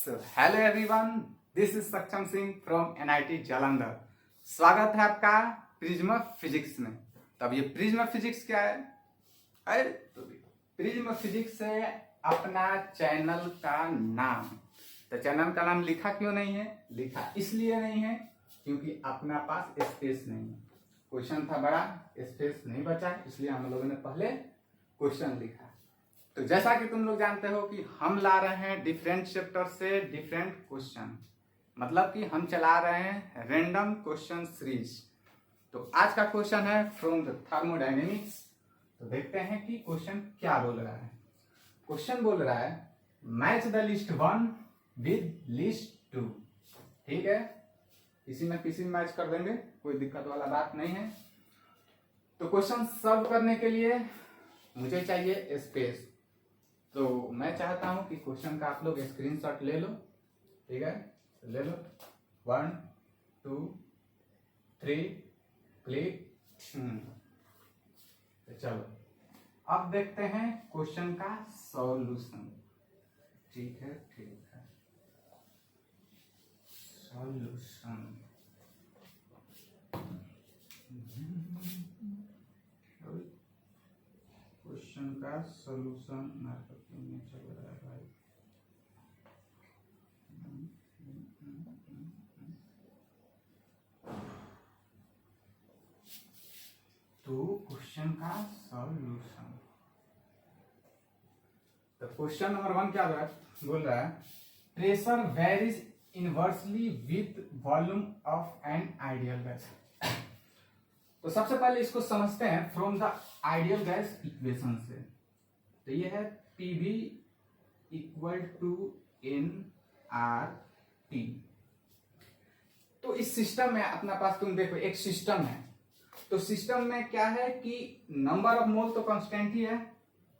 So, hello everyone, this is सक्षम Singh from NIT Jalandhar. स्वागत है आपका प्रिज्म फिजिक्स में। तो अब ये प्रिज्म फिजिक्स क्या है? अरे तो प्रिज्म फिजिक्स है अपना चैनल का नाम। तो चैनल का नाम लिखा क्यों नहीं है? लिखा इसलिए नहीं है क्योंकि अपना पास स्पेस नहीं है। क्वेश्चन था बड़ा, स्पेस नहीं बचा, इसलिए हम लोगों ने पहले क्वेश्चन लिखा। तो जैसा कि तुम लोग जानते हो कि हम ला रहे हैं डिफरेंट चैप्टर से डिफरेंट क्वेश्चन, मतलब कि हम चला रहे हैं रैंडम क्वेश्चन सीरीज। तो आज का क्वेश्चन है फ्रॉम द थर्मोडायनेमिक्स। तो देखते हैं कि क्वेश्चन क्या बोल रहा है। क्वेश्चन बोल रहा है match the list 1 with list 2। ठीक है, इसी में किसी मैच कर देंगे, कोई दिक्कत वाला बात नहीं है। तो क्वेश्चन सॉल्व करने के लिए मुझे चाहिए स्पेस। तो मैं चाहता हूं कि क्वेश्चन का आप लोग स्क्रीनशॉट ले लो। ठीक है, ले लो। 1 2 3 क्लिक। तो चलो अब देखते हैं क्वेश्चन का सॉल्यूशन। ठीक है, सॉल्यूशन। क्वेश्चन का सॉल्यूशन नहीं चल रहा है भाई। तो क्वेश्चन का सॉल्यूशन, तो क्वेश्चन नंबर 1 क्या बोल रहा है? Pressure varies inversely with volume of an ideal gas. तो सबसे पहले इसको समझते हैं from the ideal gas equation से। तो ये है PV इक्वल टू nRT। तो इस सिस्टम में अपना पास तुम देखो एक सिस्टम है। तो सिस्टम में क्या है कि नंबर ऑफ मोल तो कांस्टेंट ही है,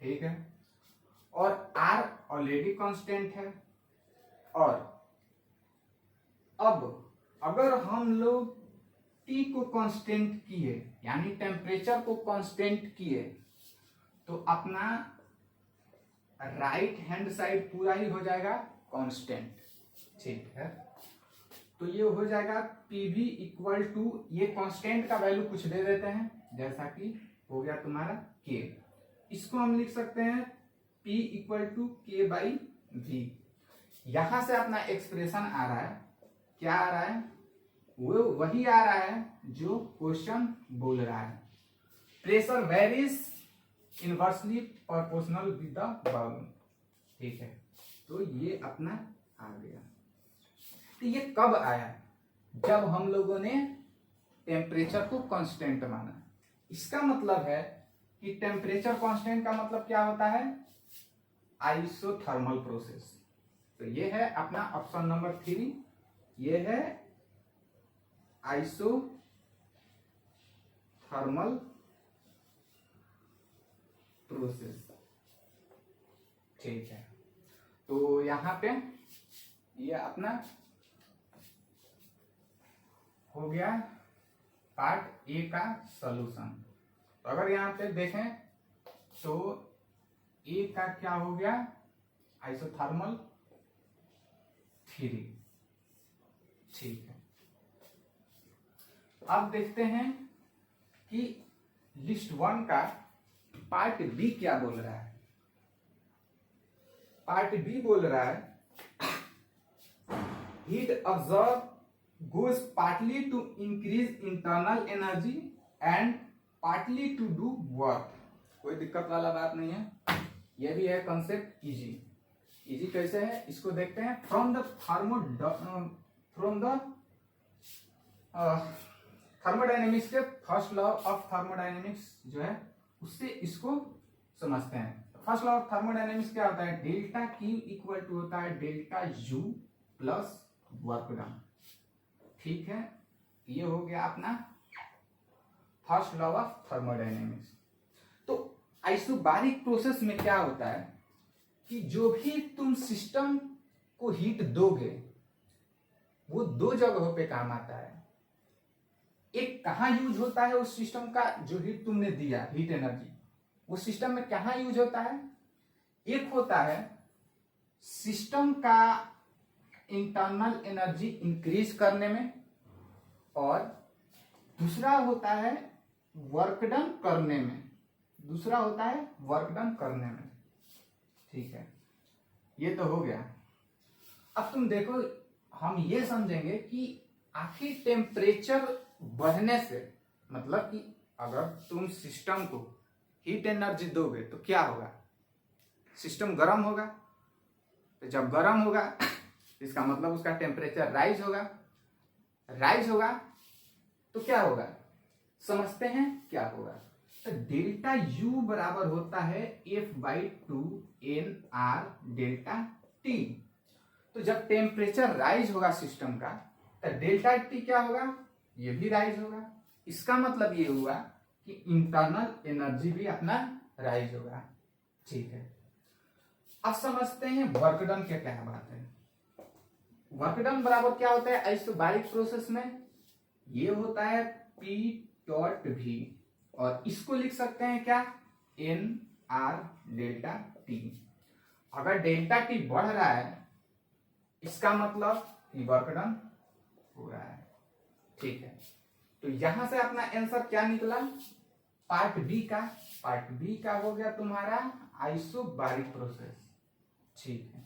ठीक है, और R ऑलरेडी कांस्टेंट है। और अब अगर हम लोग T को कांस्टेंट किए, यानी टेम्परेचर को कांस्टेंट किए, तो अपना राइट हैंड साइड पूरा ही हो जाएगा कांस्टेंट। ठीक है, तो ये हो जाएगा PV इक्वल टू, ये कांस्टेंट का वैल्यू कुछ दे देते हैं, जैसा कि हो गया तुम्हारा K। इसको हम लिख सकते हैं P equal to K by V। यहां से अपना एक्सप्रेशन आ रहा है, क्या आ रहा है? वो वही आ रहा है जो क्वेश्चन बोल रहा है। Pressure varies inversely proportional with the volume. ठीक है, तो ये अपना आ गया। तो ये कब आया? जब हम लोगों ने टेम्परेचर को कांस्टेंट माना। इसका मतलब है कि टेम्परेचर कांस्टेंट का मतलब क्या होता है? Isothermal process. तो ये है अपना ऑप्शन नंबर 3, ये है आइसोथर्मल प्रोसेस। ठीक है, तो यहां पे ये अपना हो गया पार्ट ए का सॉल्यूशन। तो अगर यहां पे देखें तो ए का क्या हो गया? आइसोथर्मल 3। ठीक है, अब देखते हैं कि लिस्ट 1 का पार्ट बी क्या बोल रहा है। पार्ट बी बोल रहा है heat observe goes partly to increase internal energy and partly to do work। कोई दिक्कत वाला बात नहीं है, ये भी है कंसेप्ट इजी। इजी कैसे है इसको देखते हैं। फ्रॉम द थर्मोडायनेमिक्स के फर्स्ट लॉ ऑफ थर्मोडायनेमिक्स जो है उससे इसको समझते हैं। फर्स्ट लॉ ऑफ थर्मोडायनेमिक्स क्या होता है? डेल्टा Q इक्वल टू होता है delta U plus work done. ठीक है, ये हो गया अपना फर्स्ट लॉ ऑफ थर्मोडायनेमिक्स। तो आइसोबारिक प्रोसेस में क्या होता है कि जो भी तुम सिस्टम को हीट दोगे वो 2 जगहों पे काम आता है। एक कहां यूज होता है उस सिस्टम का, जो हीट तुमने दिया, हीट एनर्जी, वो सिस्टम में कहां यूज होता है? एक होता है सिस्टम का इंटरनल एनर्जी इंक्रीज करने में, और दूसरा होता है वर्क डन करने में। दूसरा होता है वर्क डन करने में। ठीक है, ये तो हो गया। अब तुम देखो, हम ये समझेंगे कि आखिर टेम्परेचर बढ़ने से मतलब कि अगर तुम सिस्टम को हीट एनर्जी दोगे तो क्या होगा, सिस्टम गर्म होगा। तो जब गर्म होगा इसका मतलब उसका टेम्परेचर राइज होगा। राइज होगा तो क्या होगा, समझते हैं क्या होगा। तो डेल्टा यू बराबर होता है F/2 NR डेल्टा टी। तो जब टेम्परेचर राइज होगा सिस्टम का तो डेल्टा टी क्या होगा, ये भी राइज होगा। इसका मतलब ये हुआ कि इंटरनल एनर्जी भी अपना राइज होगा। ठीक है, अब समझते हैं वर्क डन क्या क्या बात है। वर्क डन बराबर क्या होता है आइसोबैरिक प्रोसेस में, ये होता है P.V, और इसको लिख सकते हैं क्या, NR डेल्टा टी। अगर डेल्टा टी बढ़ रहा है इसका मतलब कि वर्क डन हो रहा है। ठीक है, तो यहां से अपना आंसर क्या निकला, पार्ट बी का। पार्ट बी का हो गया तुम्हारा आइसोबैरिक प्रोसेस। ठीक है,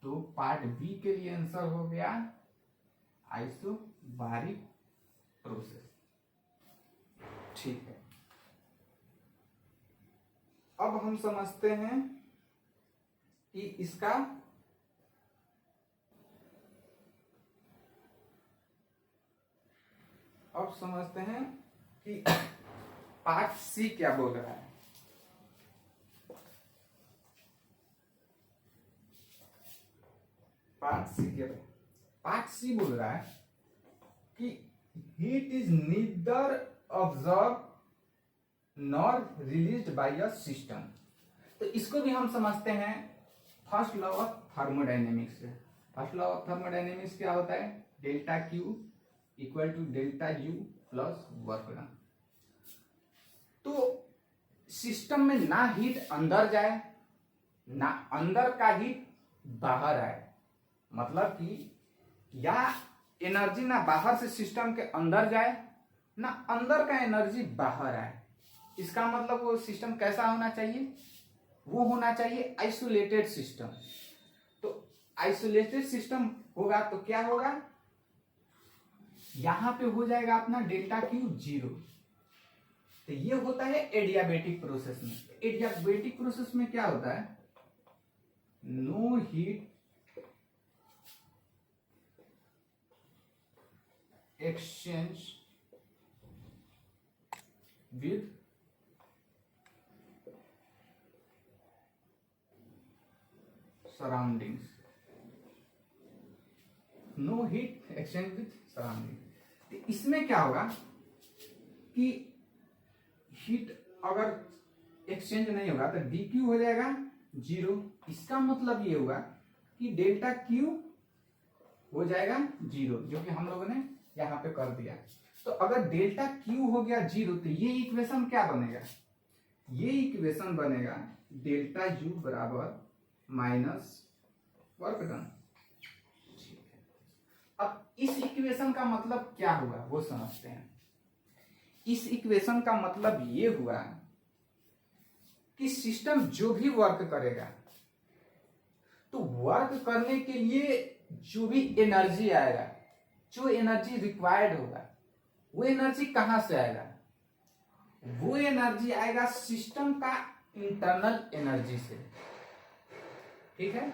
तो पार्ट बी के लिए आंसर हो गया आइसोबैरिक प्रोसेस। ठीक है, अब हम समझते हैं कि इसका अब समझते हैं कि पार्ट सी क्या बोल रहा है। पार्ट सी क्या, पार्ट सी बोल रहा है कि heat is neither observe nor released by a system. तो इसको भी हम समझते हैं फर्स्ट लॉ ऑफ थर्मोडायनेमिक्स से। फर्स्ट लॉ ऑफ थर्मोडायनेमिक्स क्या होता है, delta Q equal to delta U plus work done. तो सिस्टम में ना हीट अंदर जाए ना अंदर का हीट बाहर आए, मतलब कि या एनर्जी ना बाहर से सिस्टम के अंदर जाए ना अंदर का एनर्जी बाहर आए। इसका मतलब वो सिस्टम कैसा होना चाहिए, वो होना चाहिए आइसोलेटेड सिस्टम। तो आइसोलेटेड सिस्टम होगा तो क्या होगा, यहां पे हो जाएगा अपना डेल्टा क्यू 0। तो ये होता है एडियाबेटिक प्रोसेस में। एडियाबेटिक प्रोसेस में क्या होता है, no heat exchange with surroundings. No heat exchange with surrounding. इसमें क्या होगा कि हीट अगर एक्सचेंज नहीं होगा तो डी क्यू हो जाएगा 0। इसका मतलब ये होगा कि डेल्टा क्यू हो जाएगा 0, जो कि हम लोगों ने यहां पे कर दिया। तो अगर डेल्टा क्यू हो गया 0 तो ये इक्वेशन क्या बनेगा, ये इक्वेशन बनेगा डेल्टा यू बराबर माइनस वर्क डन। अब इस इक्वेशन का मतलब क्या हुआ वो समझते हैं। इस इक्वेशन का मतलब ये हुआ कि सिस्टम जो भी वर्क करेगा तो वर्क करने के लिए जो भी एनर्जी आएगा, जो एनर्जी रिक्वायर्ड होगा, वो एनर्जी कहां से आएगा, वो एनर्जी आएगा सिस्टम का इंटरनल एनर्जी से। ठीक है,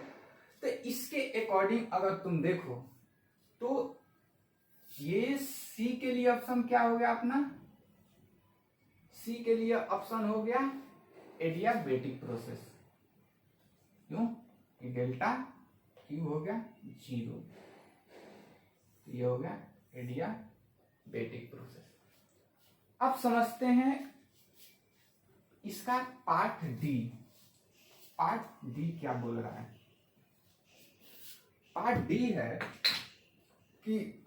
तो इसके अकॉर्डिंग अगर तुम देखो तो ये सी के लिए ऑप्शन क्या हो गया अपना, सी के लिए ऑप्शन हो गया एडियाबेटिक प्रोसेस। क्यों, डेल्टा क्यू हो गया 0, ये हो गया एडियाबेटिक प्रोसेस। अब समझते हैं इसका पार्ट डी। पार्ट डी क्या बोल रहा है, पार्ट डी है कि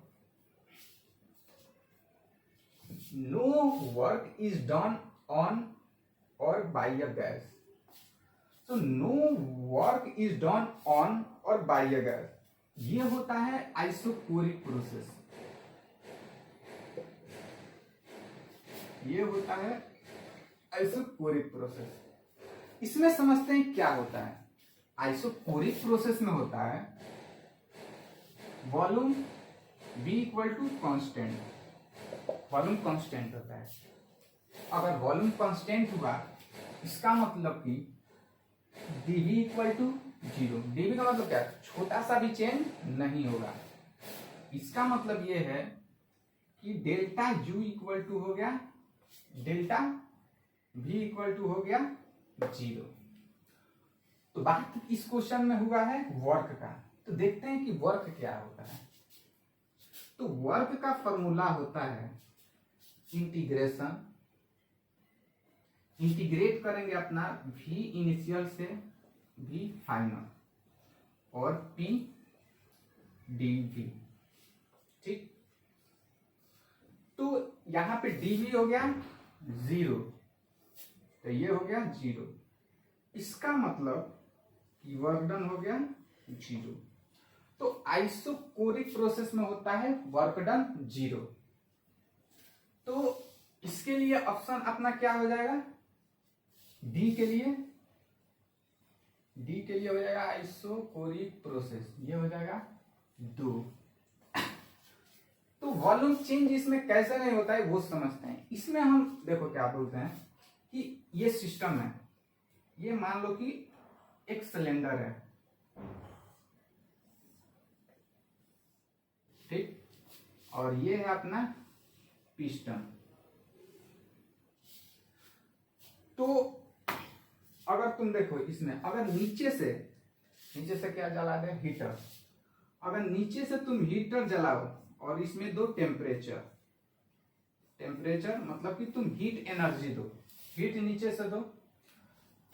no work is done on और बाय अ गैस। तो no work is done on और बाय अ गैस। ये होता है आइसोकोरिक प्रोसेस, ये होता है आइसोकोरिक प्रोसेस। इसमें समझते हैं क्या होता है। आइसोकोरिक प्रोसेस में होता है volume V equal to constant, volume constant होता है। अगर वॉल्यूम कांस्टेंट हुआ इसका मतलब कि dV इक्वल टू 0। dV का मतलब क्या है, छोटा सा भी चेंज नहीं होगा। इसका मतलब ये है कि डेल्टा U इक्वल टू हो गया डेल्टा V इक्वल टू हो गया 0। तो बात इस क्वेश्चन में हुआ है वर्क का, तो देखते हैं कि वर्क क्या होता है। तो वर्क का फॉर्मूला होता है इंटीग्रेशन, इंटीग्रेट करेंगे अपना V इनिशियल से V फाइनल और P dV, ठीक। तो यहां पे dV हो गया 0, तो ये हो गया 0। इसका मतलब कि वर्क डन हो गया 0। तो आइसोकोरिक प्रोसेस में होता है वर्क डन 0। तो इसके लिए ऑप्शन अपना क्या हो जाएगा, डी के लिए हो जाएगा आइसोकोरिक प्रोसेस, ये हो जाएगा 2। तो वॉल्यूम चेंज इसमें कैसे नहीं होता है वो समझते हैं। इसमें हम देखो क्या बोलते हैं कि ये सिस्टम है, ये मान लो कि एक सिलेंडर है, ठीक, और ये है अपना पिस्टन। तो अगर तुम देखो इसमें, अगर नीचे से क्या जला दे, हीटर। अगर नीचे से तुम हीटर जलाओ और इसमें दो टेम्परेचर मतलब कि तुम हीट एनर्जी दो, हीट नीचे से दो,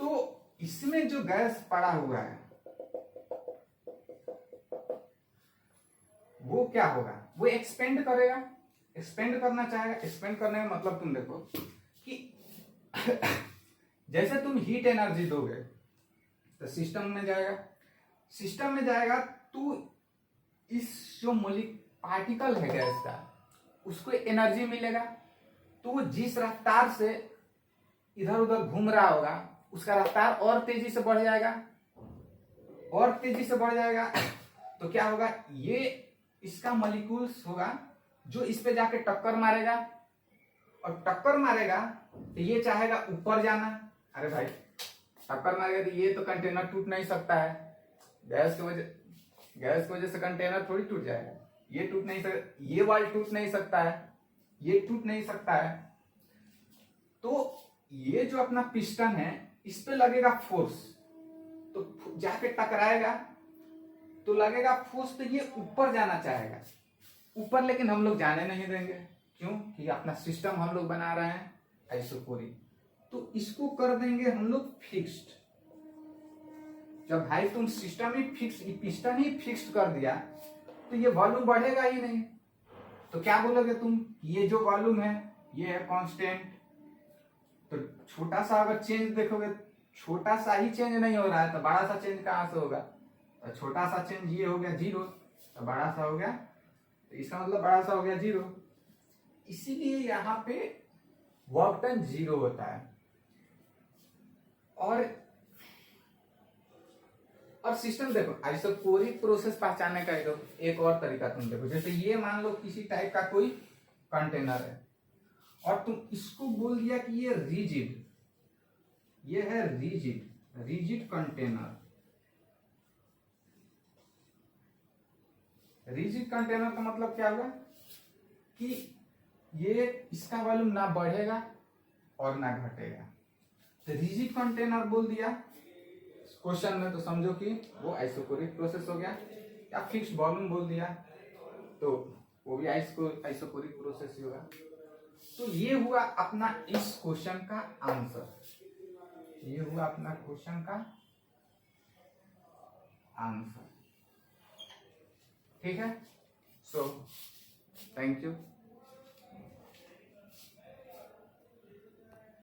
तो इसमें जो गैस पड़ा हुआ है वो क्या होगा, वो एक्सपेंड करेगा, एक्सपेंड करना चाहेगा। एक्सपेंड करने का मतलब तुम देखो कि जैसे तुम हीट एनर्जी दोगे तो सिस्टम में जाएगा, तो इस जो पार्टिकल है गैस का उसको एनर्जी मिलेगा। तो वो जिस रफ्तार से इधर उधर घूम रहा होगा उसका रफ्तार और तेजी से बढ़ जाएगा, तो क्या होगा, ये इसका मॉलिक्यूल्स होगा जो इस पे जाके टक्कर मारेगा, और टक्कर मारेगा तो ये चाहेगा ऊपर जाना। अरे भाई टक्कर मारेगा तो ये तो कंटेनर टूट नहीं सकता है, गैस की वजह से कंटेनर थोड़ी टूट जाएगा, ये टूट नहीं सकता, ये वाल टूट नहीं सकता है, ये टूट नहीं सकता है। तो ये जो अपना पिस्टन है इस पे लगेगा फोर्स, तो जाके टकराएगा तो लगेगा फोर्स, तो ये ऊपर जाना चाहेगा ऊपर, लेकिन हम लोग जाने नहीं देंगे। क्यों, कि अपना सिस्टम हम लोग बना रहे हैं आइसोकोरिक, तो इसको कर देंगे हम लोग फिक्स्ड। जब भाई तुम सिस्टम ही फिक्स, पिस्टन ही फिक्स्ड कर दिया तो ये वॉल्यूम बढ़ेगा ही नहीं। तो क्या बोलोगे तुम, ये जो वॉल्यूम है ये है कांस्टेंट। तो छोटा सा अगर चेंज देखोगे, छोटा सा ही चेंज नहीं हो रहा है तो बड़ा सा चेंज कहां से होगा। तो छोटा सा चेंज ये हो गया 0, तो बड़ा सा हो गया, तो इसका मतलब बड़ा सा हो गया 0। इसीलिए यहां पे वर्क डन 0 होता है। और सिस्टम देखो, आइसोकोरिक प्रोसेस पहचानने का एक और तरीका तुम देखो, जैसे ये मान लो किसी टाइप का कोई कंटेनर है और तुम इसको बोल दिया कि ये रिजिड, ये है रिजिड कंटेनर। रिजिड कंटेनर का मतलब क्या हुआ कि ये इसका वॉल्यूम ना बढ़ेगा और ना घटेगा, तो रिजिड कंटेनर बोल दिया क्वेश्चन में, तो समझो कि वो आइसोकोरिक प्रोसेस हो गया। या फिक्स्ड वॉल्यूम बोल दिया तो वो भी आइसोकोरिक प्रोसेस ही होगा। तो ये हुआ अपना इस क्वेश्चन का आंसर, ये हुआ अपना क्वेश्चन का आंसर, ठीक है। So thank you.